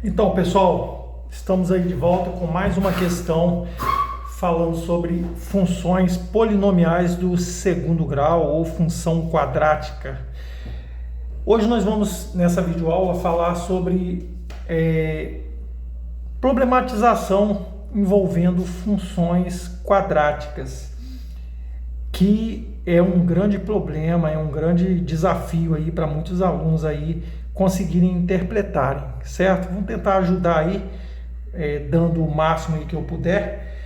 Então, pessoal, estamos aí de volta com mais uma questão falando sobre funções polinomiais do segundo grau ou função quadrática. Hoje nós vamos, nessa videoaula, falar sobre problematização envolvendo funções quadráticas, que é um grande problema, é um grande desafio aí para muitos alunos aí conseguirem interpretarem, certo? Vamos tentar ajudar aí, dando o máximo aí que eu puder.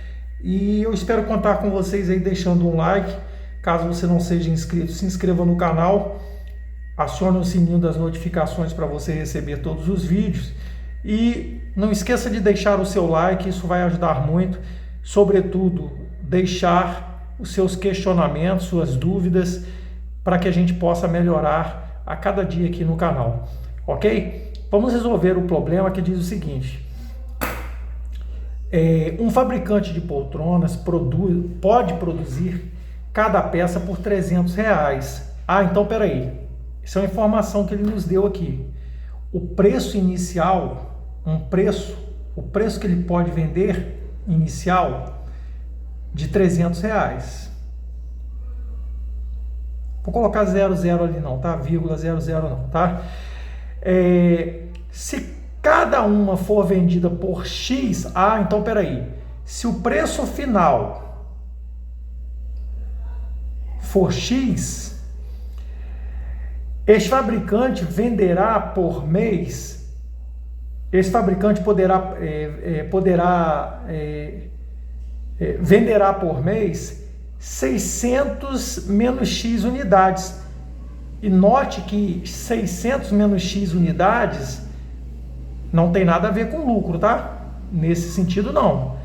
E eu espero contar com vocês aí deixando um like. Caso você não seja inscrito, se inscreva no canal, acione o sininho das notificações para você receber todos os vídeos. E não esqueça de deixar o seu like, isso vai ajudar muito. Sobretudo, deixar os seus questionamentos, suas dúvidas, para que a gente possa melhorar a cada dia aqui no canal. Ok? Vamos resolver o problema que diz o seguinte. Um fabricante de poltronas pode produzir cada peça por R$300. Então, peraí. Isso é uma informação que ele nos deu aqui. O preço inicial, o preço que ele pode vender inicial de R$300. Vou colocar 00 ali não, tá? Vírgula 00 não, tá? Se cada uma for vendida por X, então peraí. Se o preço final for X, este fabricante venderá por mês, esse fabricante venderá por mês 600 menos X unidades. E note que 600 menos X unidades não tem nada a ver com lucro, tá? Nesse sentido, não.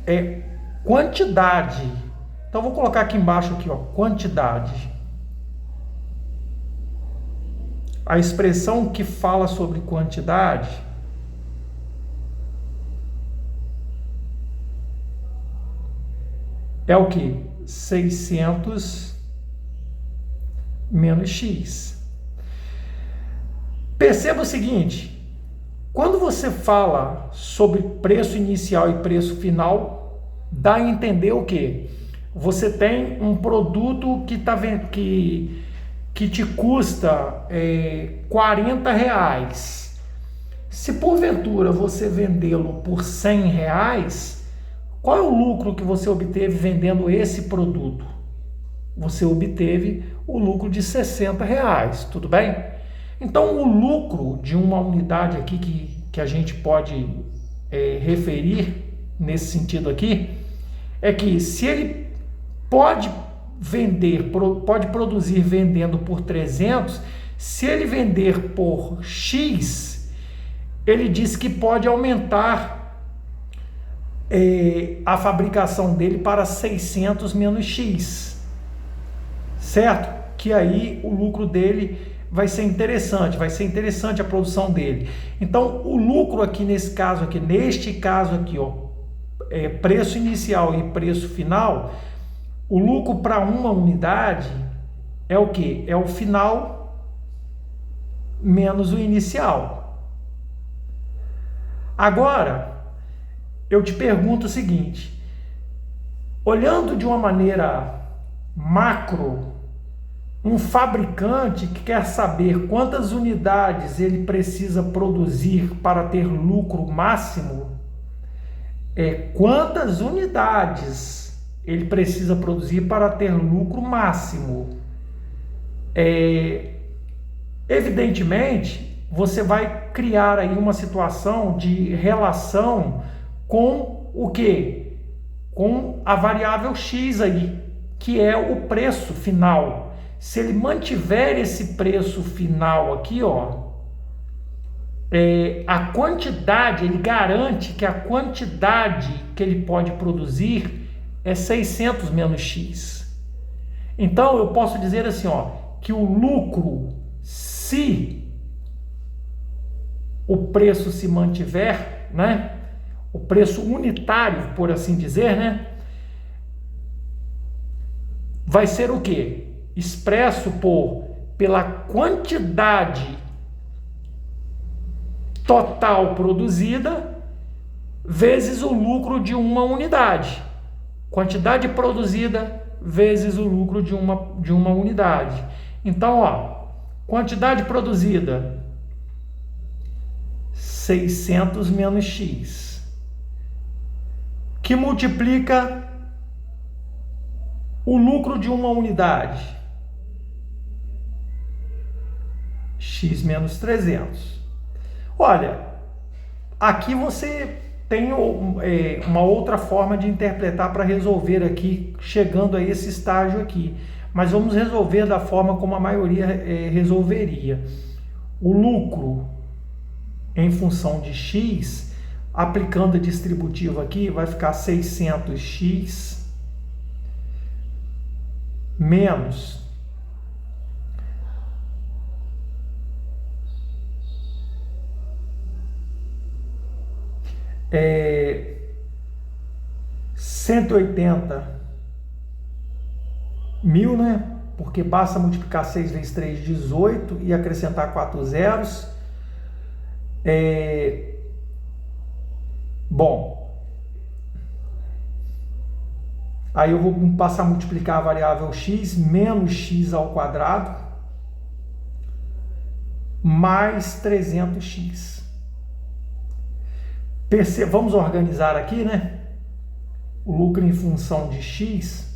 É quantidade. Então, vou colocar aqui embaixo, aqui, ó, quantidade. A expressão que fala sobre quantidade é o que? 600 menos X. Perceba o seguinte. Quando você fala sobre preço inicial e preço final, dá a entender o quê? Você tem um produto que te custa R$40. Se porventura você vendê-lo por R$100, qual é o lucro que você obteve vendendo esse produto? Você obteve o lucro de R$60, tudo bem? Então, o lucro de uma unidade aqui que a gente pode referir nesse sentido aqui, é que se ele pode produzir vendendo por 300, se ele vender por X, ele diz que pode aumentar a fabricação dele para 600 menos X, certo? Que aí o lucro dele vai ser interessante a produção dele. Então, o lucro aqui neste caso aqui, ó, preço inicial e preço final, o lucro para uma unidade é o que? É o final menos o inicial. Agora, eu te pergunto o seguinte, olhando de uma maneira macro, um fabricante que quer saber quantas unidades ele precisa produzir para ter lucro máximo, quantas unidades ele precisa produzir para ter lucro máximo. Evidentemente, você vai criar aí uma situação de relação com o quê? Com a variável X aí, que é o preço final. Se ele mantiver esse preço final aqui, ó, a quantidade, ele garante que a quantidade que ele pode produzir é 600 menos X. Então, eu posso dizer assim, ó, que o lucro, se o preço se mantiver, né, o preço unitário, por assim dizer, né, vai ser o quê? Expresso pela quantidade total produzida vezes o lucro de uma unidade. Quantidade produzida vezes o lucro de uma unidade. Então, ó, quantidade produzida, 600 menos X, que multiplica o lucro de uma unidade, X menos 300. Olha, aqui você tem uma outra forma de interpretar para resolver aqui, chegando a esse estágio aqui. Mas vamos resolver da forma como a maioria resolveria. O lucro em função de X, aplicando a distributiva aqui, vai ficar 600X menos 180 mil, né? Porque basta multiplicar 6 vezes 3, 18 e acrescentar 4 zeros. Bom, aí eu vou passar a multiplicar a variável x menos x ao quadrado mais 300x. Vamos organizar aqui, né? O lucro em função de x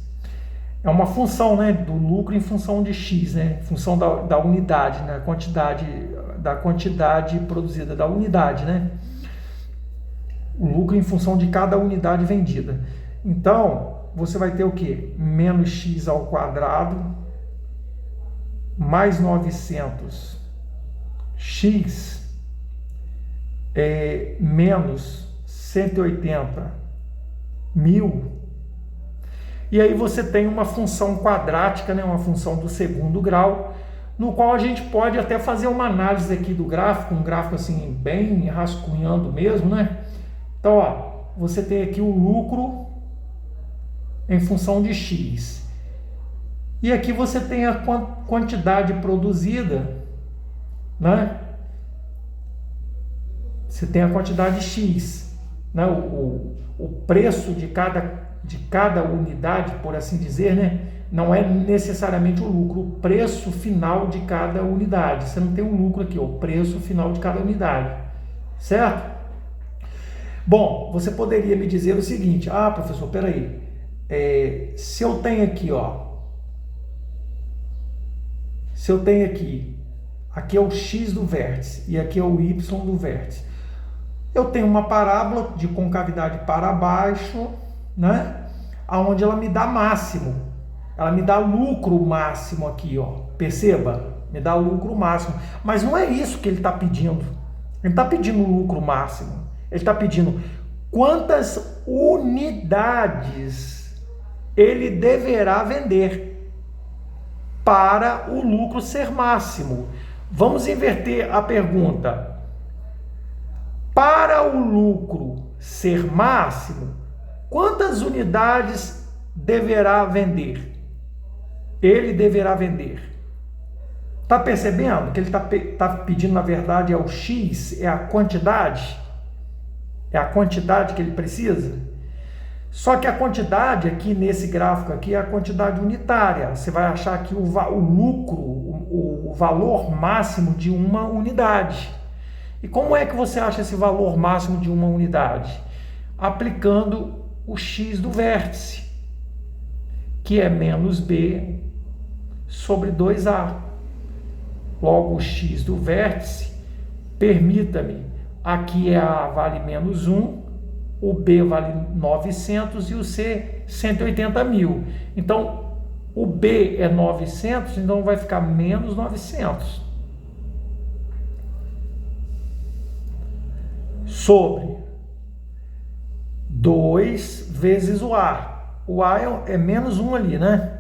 é uma função, né, do lucro em função de x, né, função da unidade, né, da quantidade produzida da unidade, né, o lucro em função de cada unidade vendida. Então, você vai ter o quê? Menos x ao quadrado mais 900x menos 180 mil. E aí você tem uma função quadrática, né, uma função do segundo grau, no qual a gente pode até fazer uma análise aqui do gráfico, um gráfico assim bem rascunhando mesmo, né? Então, ó, você tem aqui o lucro em função de x. E aqui você tem a quantidade produzida, né? Você tem a quantidade x, né? O preço de cada unidade, por assim dizer, né? Não é necessariamente o lucro, o preço final de cada unidade. Você não tem um lucro aqui, o preço final de cada unidade, certo? Bom, você poderia me dizer o seguinte: ah, professor, peraí, se eu tenho aqui, ó, se eu tenho aqui é o x do vértice e aqui é o y do vértice. Eu tenho uma parábola de concavidade para baixo, né? Aonde ela me dá máximo, ela me dá lucro máximo aqui, ó. Perceba, me dá lucro máximo. Mas não é isso que ele está pedindo. Ele está pedindo lucro máximo. Ele está pedindo quantas unidades ele deverá vender para o lucro ser máximo. Vamos inverter a pergunta. Para o lucro ser máximo, quantas unidades deverá vender? Ele deverá vender. Está percebendo que ele está pedindo, na verdade, é o X, é a quantidade? É a quantidade que ele precisa? Só que a quantidade aqui nesse gráfico aqui é a quantidade unitária. Você vai achar aqui o lucro, o valor máximo de uma unidade. E como é que você acha esse valor máximo de uma unidade? Aplicando o x do vértice, que é menos b sobre 2a. Logo, o x do vértice, permita-me, aqui é a vale menos 1, o b vale 900 e o c 180 mil. Então, o b é 900, então vai ficar menos 900. Sobre 2 vezes o A. O A é menos 1 ali, né?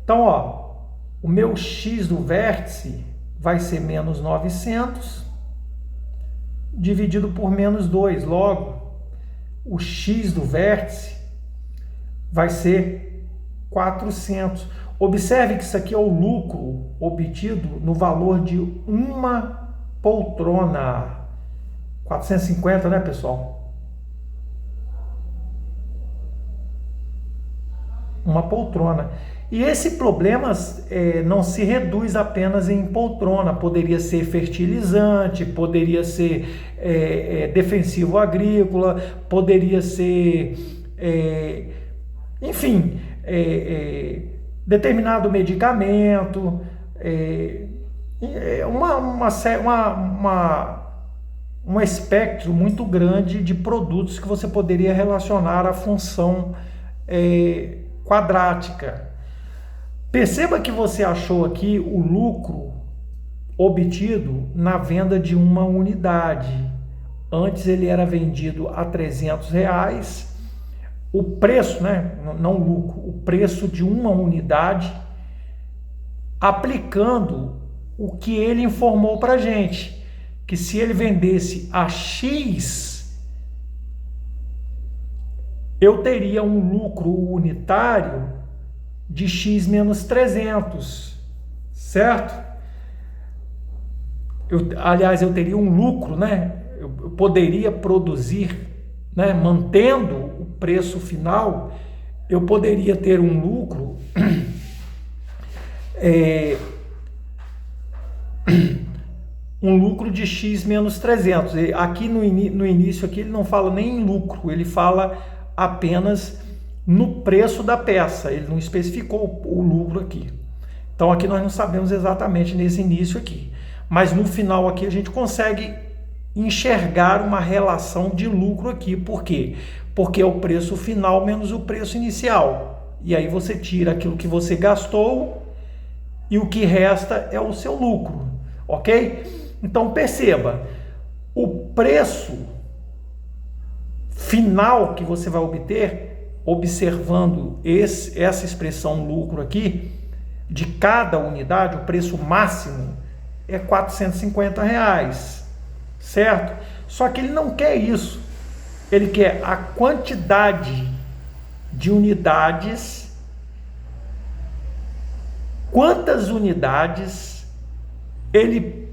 Então, ó, o meu x do vértice vai ser menos 900 dividido por menos 2. Logo, o x do vértice vai ser 400. Observe que isso aqui é o lucro obtido no valor de uma poltrona. 450, né, pessoal? Uma poltrona. E esse problema não se reduz apenas em poltrona, poderia ser fertilizante, poderia ser defensivo agrícola, poderia ser, enfim, determinado medicamento, um espectro muito grande de produtos que você poderia relacionar à função quadrática. Perceba que você achou aqui o lucro obtido na venda de uma unidade. Antes ele era vendido a R$300, o preço, né, não o lucro, o preço de uma unidade, aplicando o que ele informou para a gente, que se ele vendesse a X, eu teria um lucro unitário de X menos 300, certo? Aliás, eu teria um lucro, né? Eu poderia produzir, né? Mantendo o preço final, eu poderia ter um lucro um lucro de X menos 300. Aqui no início aqui ele não fala nem em lucro, ele fala apenas no preço da peça, ele não especificou o lucro aqui. Então aqui nós não sabemos exatamente nesse início aqui, mas no final aqui a gente consegue enxergar uma relação de lucro aqui. Por quê? Porque é o preço final menos o preço inicial, e aí você tira aquilo que você gastou e o que resta é o seu lucro, ok? Então perceba, o preço final que você vai obter, observando essa expressão lucro aqui, de cada unidade, o preço máximo é R$450, certo? Só que ele não quer isso, ele quer a quantidade de unidades, quantas unidades ele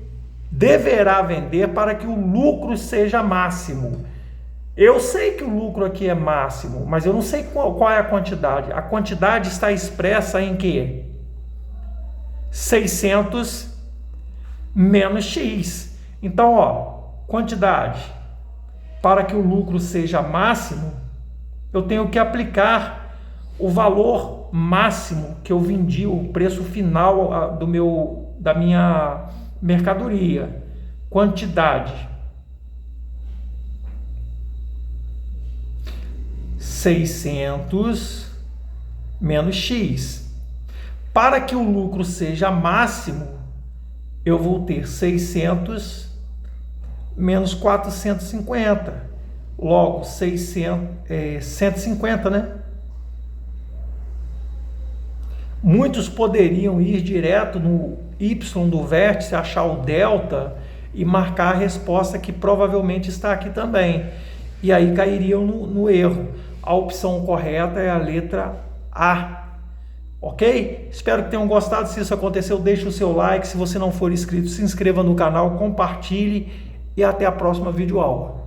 deverá vender para que o lucro seja máximo. Eu sei que o lucro aqui é máximo, mas eu não sei qual é a quantidade. A quantidade está expressa em quê? 600 menos X. Então, quantidade. Para que o lucro seja máximo, eu tenho que aplicar o valor máximo que eu vendi, o preço final da minha mercadoria. Quantidade. 600 menos X. Para que o lucro seja máximo, eu vou ter 600 menos 450. Logo, 150, né? Muitos poderiam ir direto no Y do vértice, achar o delta e marcar a resposta que provavelmente está aqui também. E aí cairiam no erro. A opção correta é a letra A. Ok? Espero que tenham gostado. Se isso aconteceu, deixe o seu like. Se você não for inscrito, se inscreva no canal, compartilhe e até a próxima videoaula.